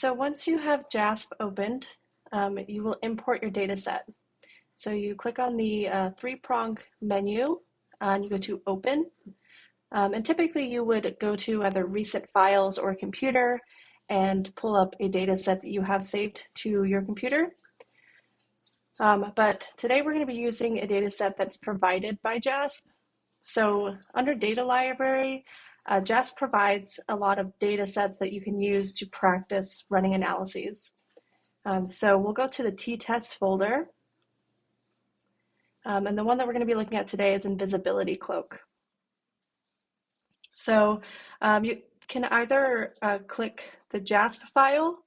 So once you have JASP opened, you will import your data set. So you click on the three-prong menu and you go to Open. And typically you would go to either Recent Files or Computer and pull up a data set that you have saved to your computer. But today we're going to be using a data set that's provided by JASP. So under Data Library, JASP provides a lot of data sets that you can use to practice running analyses. So we'll go to the t-test folder. And the one that we're going to be looking at today is Invisibility Cloak. So you can either click the JASP file,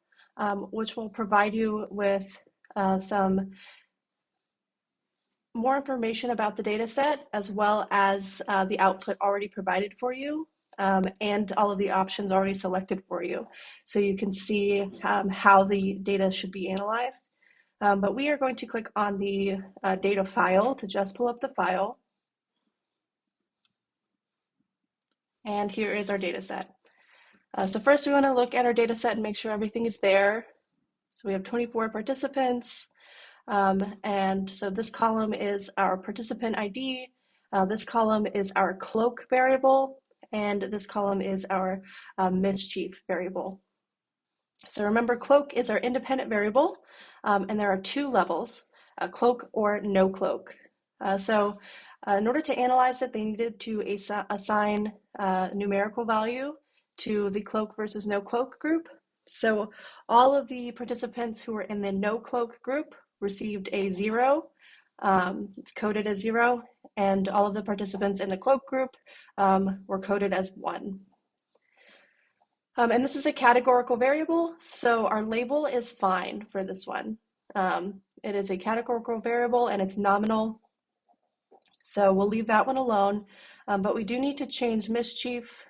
which will provide you with some more information about the data set, as well as the output already provided for you, and all of the options already selected for you. So you can see how the data should be analyzed. But we are going to click on the data file to just pull up the file. And here is our data set. So first we want to look at our data set and make sure everything is there. So we have 24 participants. And so this column is our participant ID. This column is our cloak variable. And this column is our mischief variable. So remember, cloak is our independent variable. And there are two levels, a cloak or no cloak. So in order to analyze it, they needed to assign a numerical value to the cloak versus no cloak group. So all of the participants who were in the no cloak group received a 0. It's coded as 0, and all of the participants in the cloak group were coded as 1. And this is a categorical variable, so our label is fine for this one. It is a categorical variable and it's nominal, so we'll leave that one alone. But we do need to change mischief.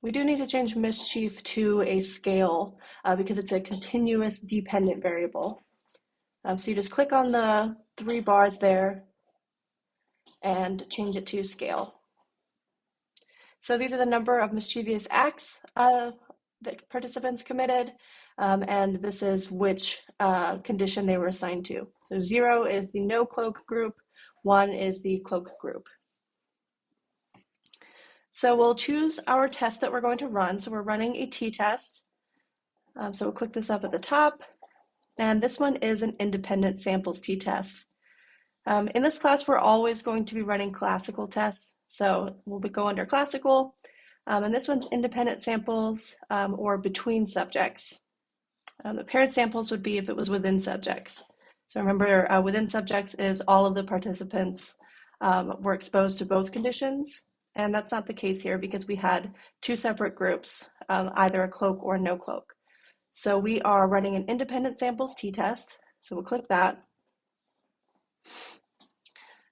We do need to change mischief to a scale because it's a continuous dependent variable. So you just click on the 3 bars there and change it to scale. So these are the number of mischievous acts that participants committed, and this is which condition they were assigned to. So 0 is the no cloak group, 1 is the cloak group. So we'll choose our test that we're going to run. So we're running a t-test. So we'll click this up at the top. And this one is an independent samples t-test. In this class, we're always going to be running classical tests. So we'll go under classical. And this one's independent samples or between subjects. The paired samples would be if it was within subjects. So remember, within subjects is all of the participants were exposed to both conditions. And that's not the case here because we had 2 separate groups, either a cloak or no cloak. So we are running an independent samples t-test. So we'll click that.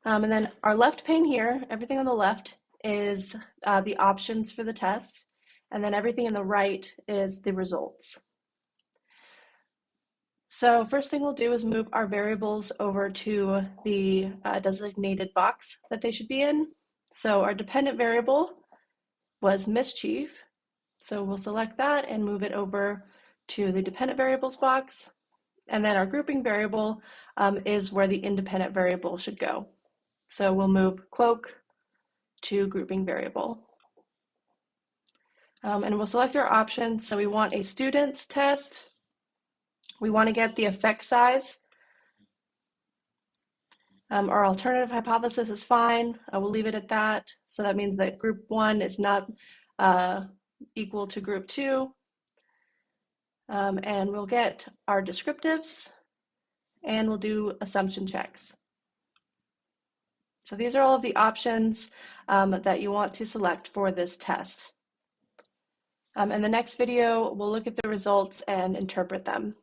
And then our left pane here, everything on the left is the options for the test. And then everything on the right is the results. So first thing we'll do is move our variables over to the designated box that they should be in. So our dependent variable was mischief. So we'll select that and move it over to the dependent variables box. And then our grouping variable is where the independent variable should go. So we'll move cloak to grouping variable. And we'll select our options. So we want a student's test. We want to get the effect size. Our alternative hypothesis is fine. We'll leave it at that. So that means that group 1 is not equal to group 2. And we'll get our descriptives and we'll do assumption checks. So these are all of the options that you want to select for this test. In the next video, we'll look at the results and interpret them.